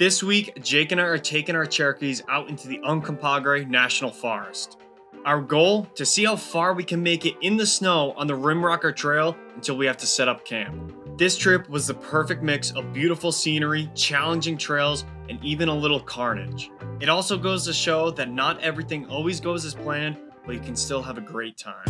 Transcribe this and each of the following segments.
This week, Jake and I are taking our Cherokees out into the Uncompahgre National Forest. Our goal, to see how far we can make it in the snow on the Rimrocker Trail until we have to set up camp. This trip was the perfect mix of beautiful scenery, challenging trails, and even a little carnage. It also goes to show that not everything always goes as planned, but you can still have a great time.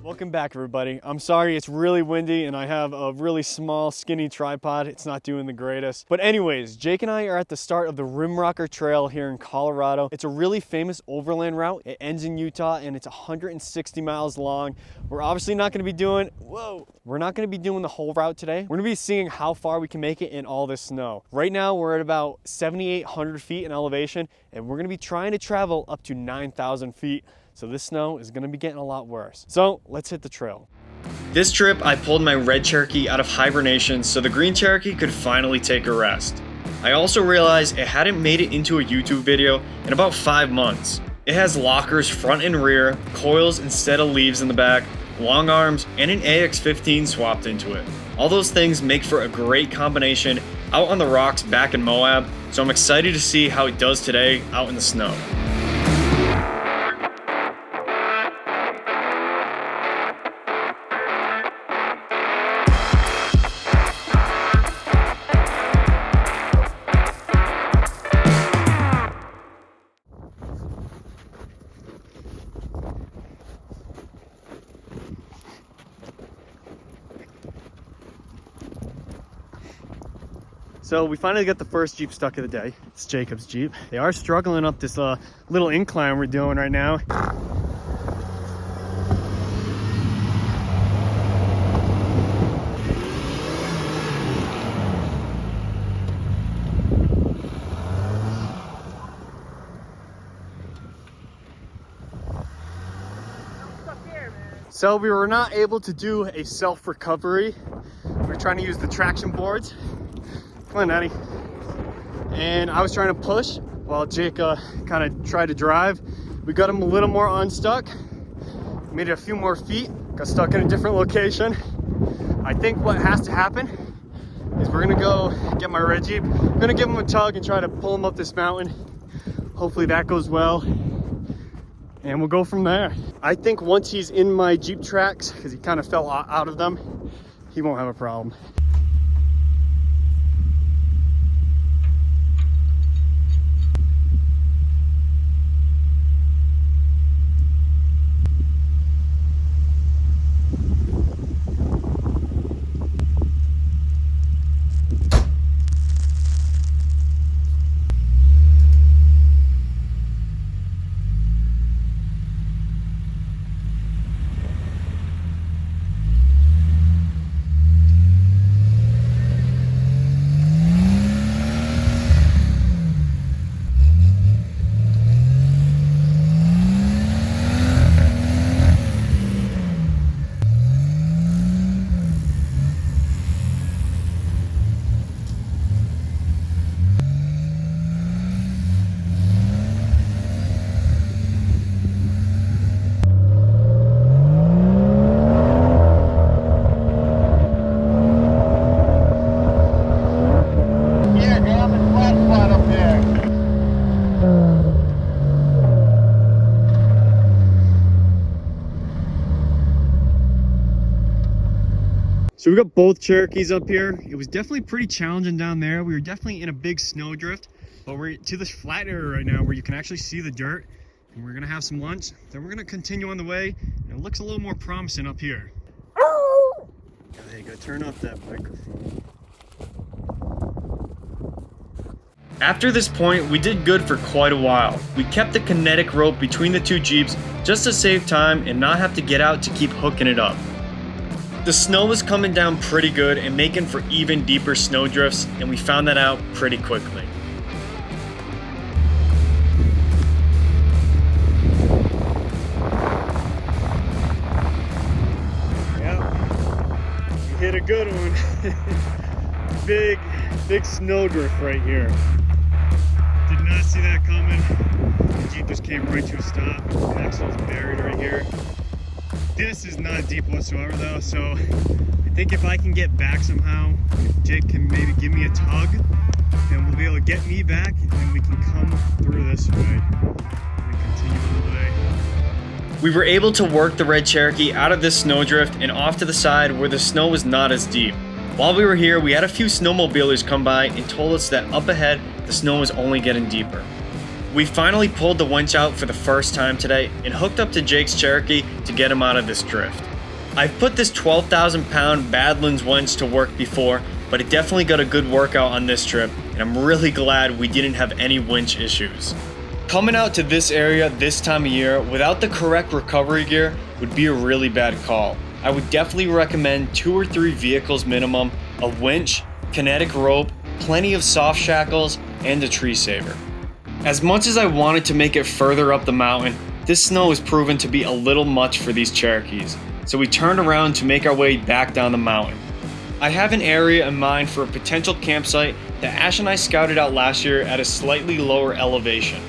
Welcome back, everybody. I'm sorry it's really windy and I have a really small skinny tripod. It's not doing the greatest. But anyways, Jake and I are at the start of the Rimrocker Trail here in Colorado. It's a really famous overland route. It ends in Utah and it's 160 miles long. We're obviously not going to be doing, we're not going to be doing the whole route today. We're going to be seeing how far we can make it in all this snow. Right now we're at about 7,800 feet in elevation and we're going to be trying to travel up to 9,000 feet. So this snow is gonna be getting a lot worse. So let's hit the trail. This trip, I pulled my red Cherokee out of hibernation so the green Cherokee could finally take a rest. I also realized it hadn't made it into a YouTube video in about 5 months. It has lockers front and rear, coils instead of leaves in the back, long arms, and an AX-15 swapped into it. All those things make for a great combination out on the rocks back in Moab, so I'm excited to see how it does today out in the snow. So we finally got the first Jeep stuck of the day. It's Jacob's Jeep. They are struggling up this little incline we're doing right now. So we were not able to do a self-recovery. We're trying to use the traction boards. Come on, Natty. And I was trying to push while Jake kind of tried to drive. We got him a little more unstuck. Made it a few more feet. Got stuck in a different location. I think what has to happen is we're gonna go get my red Jeep. I'm gonna give him a tug and try to pull him up this mountain. Hopefully that goes well. And we'll go from there. I think once he's in my Jeep tracks, because he kind of fell out of them, he won't have a problem. So we got both Cherokees up here. It was definitely pretty challenging down there. We were definitely in a big snowdrift, but we're to this flat area right now where you can actually see the dirt. And we're gonna have some lunch. Then we're gonna continue on the way. And it looks a little more promising up here. There you go, turn off that microphone. After this point, we did good for quite a while. We kept the kinetic rope between the two Jeeps just to save time and not have to get out to keep hooking it up. The snow was coming down pretty good and making for even deeper snow drifts, and we found that out pretty quickly. good one. Big snowdrift right here. Did not see that coming. The Jeep just came right to a stop. The axle's buried right here. This is not deep whatsoever though, so I think if I can get back somehow, if Jake can maybe give me a tug, then we'll be able to get me back, and then we can come through this way and continue on the way. We were able to work the red Cherokee out of this snowdrift and off to the side where the snow was not as deep. While we were here, we had a few snowmobilers come by and told us that up ahead, the snow was only getting deeper. We finally pulled the winch out for the first time today and hooked up to Jake's Cherokee to get him out of this drift. I've put this 12,000 pound Badlands winch to work before, but it definitely got a good workout on this trip, and I'm really glad we didn't have any winch issues. Coming out to this area this time of year without the correct recovery gear would be a really bad call. I would definitely recommend 2 or 3 vehicles minimum, a winch, kinetic rope, plenty of soft shackles, and a tree saver. As much as I wanted to make it further up the mountain, this snow has proven to be a little much for these Cherokees, so we turned around to make our way back down the mountain. I have an area in mind for a potential campsite that Ash and I scouted out last year at a slightly lower elevation.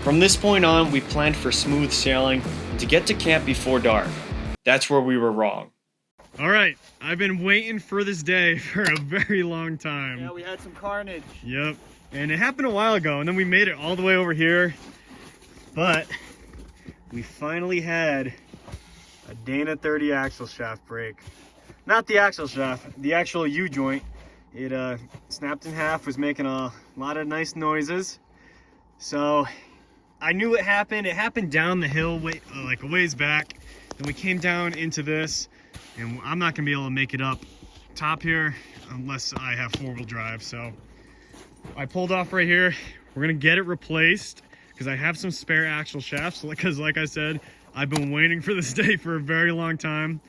From this point on, we planned for smooth sailing and to get to camp before dark. That's where we were wrong. All right, I've been waiting for this day for a very long time. Yeah, we had some carnage. Yep. And it happened a while ago, and then we made it all the way over here, but we finally had a Dana 30 axle shaft break. Not the axle shaft, the actual U-joint. It snapped in half, was making a lot of nice noises. So I knew it happened. It happened down the hill, like a ways back. Then we came down into this, and I'm not gonna be able to make it up top here unless I have 4-wheel drive, so I pulled off right here. We're gonna get it replaced because I have some spare axle shafts, because like I said, I've been waiting for this day for a very long time.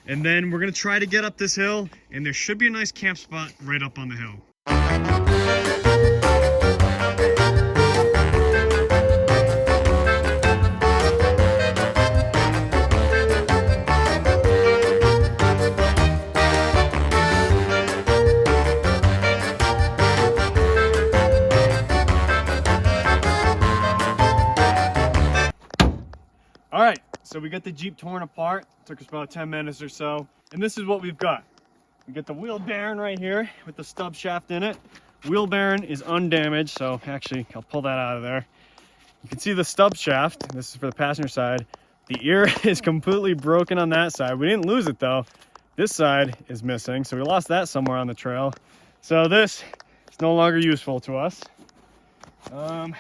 And then we're gonna try to get up this hill, and there should be a nice camp spot right up on the hill. All right, so we got the Jeep torn apart. It took us about 10 minutes or so. And this is what we've got. We got the wheel bearing right here with the stub shaft in it. Wheel bearing is undamaged, so actually I'll pull that out of there. You can see the stub shaft. This is for the passenger side. The ear is completely broken on that side. We didn't lose it though. This side is missing, so we lost that somewhere on the trail. So this is no longer useful to us. And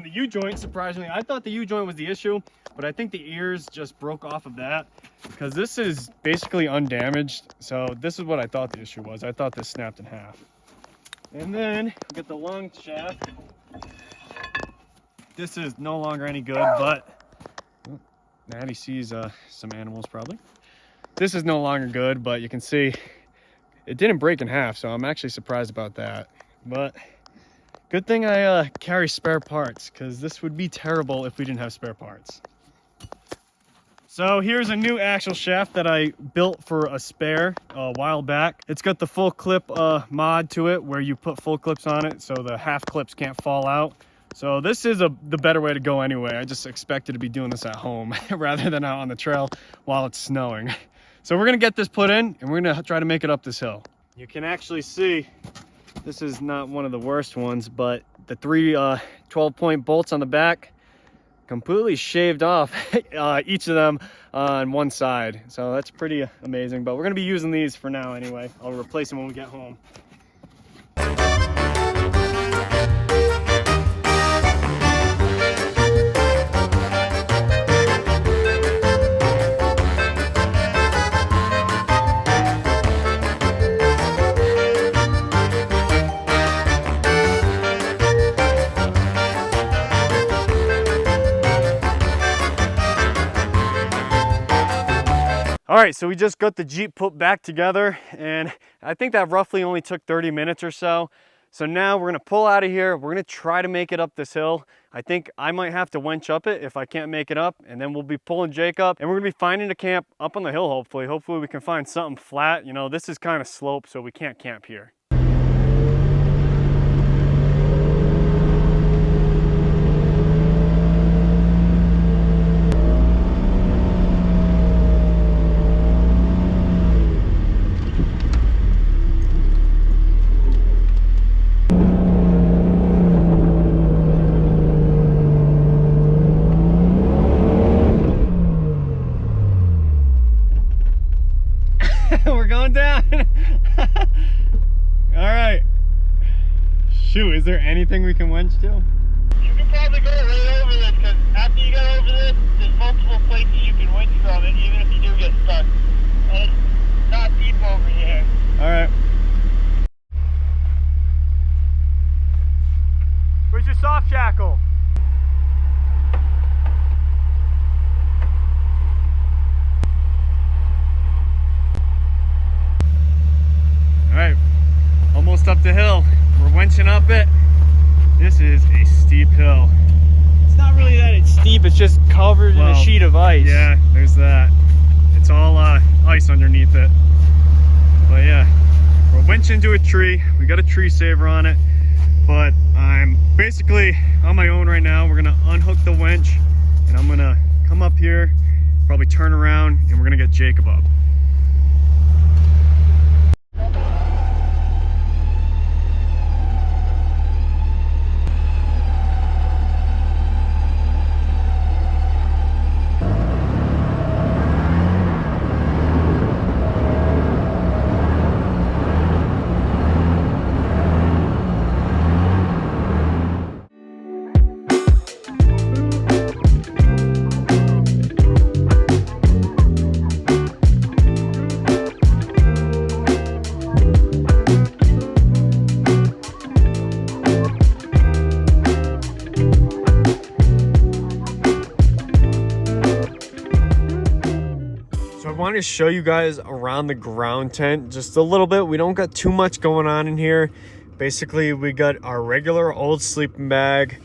the U-joint, surprisingly, I thought the U-joint was the issue, but I think the ears just broke off of that because this is basically undamaged. So this is what I thought the issue was. I thought this snapped in half. And then we get the long shaft. This is no longer any good, but Natty sees some animals probably. This is no longer good, but you can see it didn't break in half, so I'm actually surprised about that. But good thing I carry spare parts, because this would be terrible if we didn't have spare parts. So here's a new axle shaft that I built for a spare a while back. It's got the full clip mod to it where you put full clips on it so the half clips can't fall out. So this is the better way to go anyway. I just expected to be doing this at home rather than out on the trail while it's snowing. So we're gonna get this put in and we're gonna try to make it up this hill. You can actually see, this is not one of the worst ones, but the 3 12-point bolts on the back completely shaved off each of them on one side. So that's pretty amazing, but we're gonna be using these for now anyway. I'll replace them when we get home. All right, so we just got the Jeep put back together, and I think that roughly only took 30 minutes or so. So now we're gonna pull out of here. We're gonna try to make it up this hill. I think I might have to winch up it if I can't make it up, and then we'll be pulling Jake up, and we're gonna be finding a camp up on the hill, hopefully. Hopefully we can find something flat. You know, this is kind of slope, so we can't camp here. We're going down. All right. Shoot, is there anything we can winch to? You can probably go right over this, because after you get over this, there's multiple places you can winch from it, even if you do get stuck. And it's not deep over here. All right. Where's your soft shackle? All right, almost up the hill. We're winching up it. This is a steep hill. It's not really that it's steep, it's just covered in a sheet of ice. Yeah, there's that. It's all ice underneath it. But yeah, we're winching to a tree. We got a tree saver on it, but I'm basically on my own right now. We're gonna unhook the winch, and I'm gonna come up here, probably turn around, and we're gonna get Jacob up. I wanted to show you guys around the ground tent just a little bit. We don't got too much going on in here. Basically, we got our regular old sleeping bag.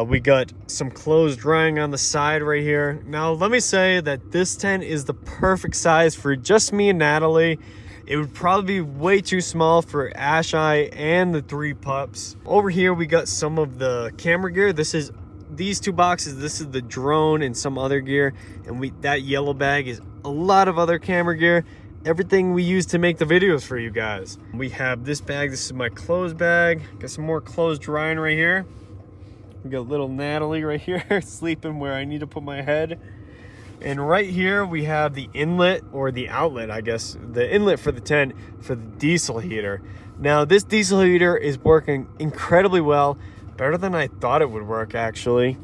We got some clothes drying on the side right here. Now, let me say that this tent is the perfect size for just me and Natalie. It would probably be way too small for Ash-I and the 3 pups. Over here, we got some of the camera gear. These 2 boxes, this is the drone and some other gear, and that yellow bag is a lot of other camera gear, everything we use to make the videos for you guys. We have this bag. This is my clothes bag. Got some more clothes drying right here. We got little Natalie right here sleeping where I need to put my head. And right here we have the inlet, or the outlet, I guess, the inlet for the tent for the diesel heater. Now this diesel heater is working incredibly well, better than I thought it would work actually.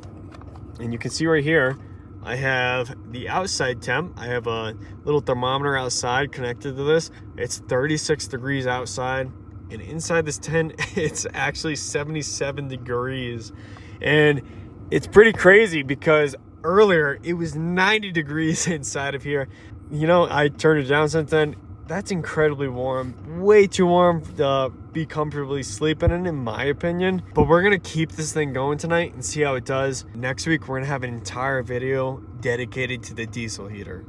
And you can see right here, I have the outside temp. I have a little thermometer outside connected to this. It's 36 degrees outside, and inside this tent, it's actually 77 degrees. And it's pretty crazy because earlier it was 90 degrees inside of here. You know, I turned it down since then. That's incredibly warm, way too warm to be comfortably sleeping in my opinion. But we're gonna keep this thing going tonight and see how it does. Next week, we're gonna have an entire video dedicated to the diesel heater.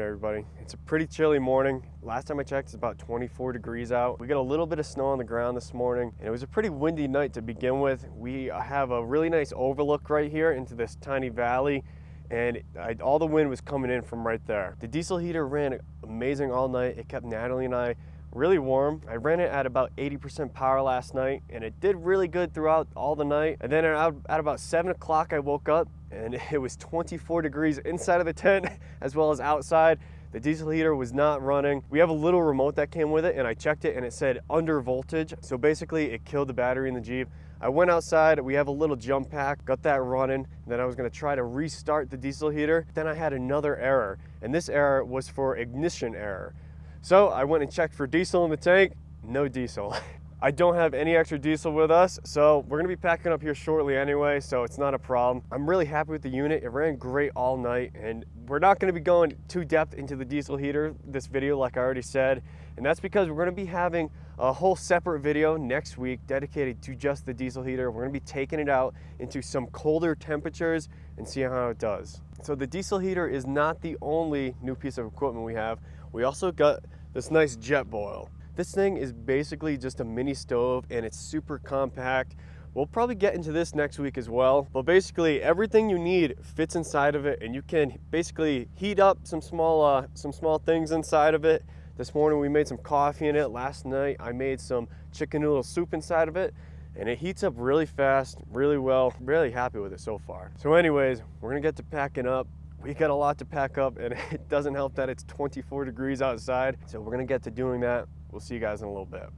everybody. It's a pretty chilly morning. Last time I checked, it's about 24 degrees out. We got a little bit of snow on the ground this morning, and it was a pretty windy night to begin with. We have a really nice overlook right here into this tiny valley, and all the wind was coming in from right there. The diesel heater ran amazing all night. It kept Natalie and I really warm. I ran it at about 80% power last night, and it did really good throughout all the night. And then at about 7 o'clock, I woke up, and it was 24 degrees inside of the tent as well as outside. The diesel heater was not running. We have a little remote that came with it, and I checked it and it said under voltage. So basically it killed the battery in the Jeep. I went outside, we have a little jump pack, got that running. Then I was gonna try to restart the diesel heater. Then I had another error, and this error was for ignition error. So I went and checked for diesel in the tank, no diesel. I don't have any extra diesel with us, so we're gonna be packing up here shortly anyway, so it's not a problem. I'm really happy with the unit. It ran great all night, and we're not gonna be going too depth into the diesel heater this video like I already said, and that's because we're gonna be having a whole separate video next week dedicated to just the diesel heater. We're gonna be taking it out into some colder temperatures and seeing how it does. So the diesel heater is not the only new piece of equipment we have. We also got this nice JETBOIL. This thing is basically just a mini stove, and it's super compact. We'll probably get into this next week as well, but basically everything you need fits inside of it, and you can basically heat up some small things inside of it. This morning we made some coffee in it. Last night I made some chicken noodle soup inside of it, and it heats up really fast, really well. Really happy with it so far. So anyways, we're gonna get to packing up. We got a lot to pack up, and it doesn't help that it's 24 degrees outside. So we're gonna get to doing that. We'll see you guys in a little bit.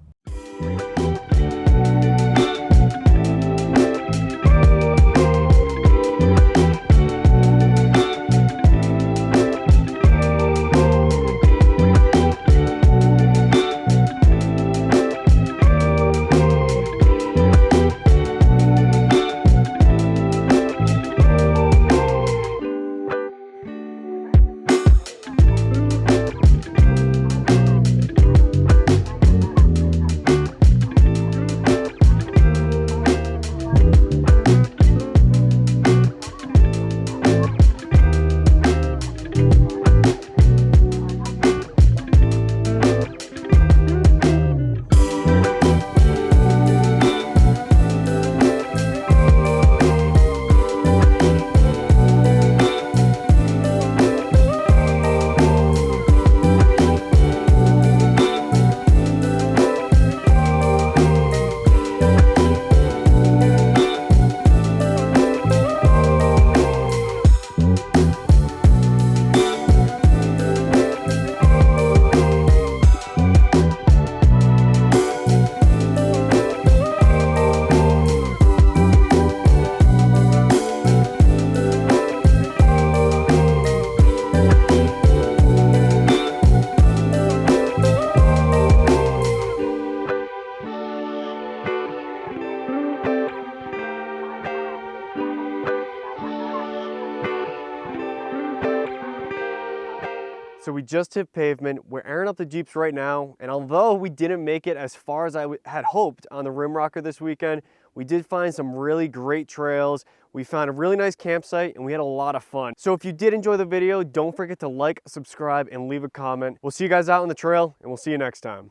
So we just hit pavement. We're airing up the Jeeps right now, and although we didn't make it as far as I had hoped on the Rimrocker this weekend, we did find some really great trails. We found a really nice campsite, and we had a lot of fun. So if you did enjoy the video, don't forget to like, subscribe, and leave a comment. We'll see you guys out on the trail, and we'll see you next time.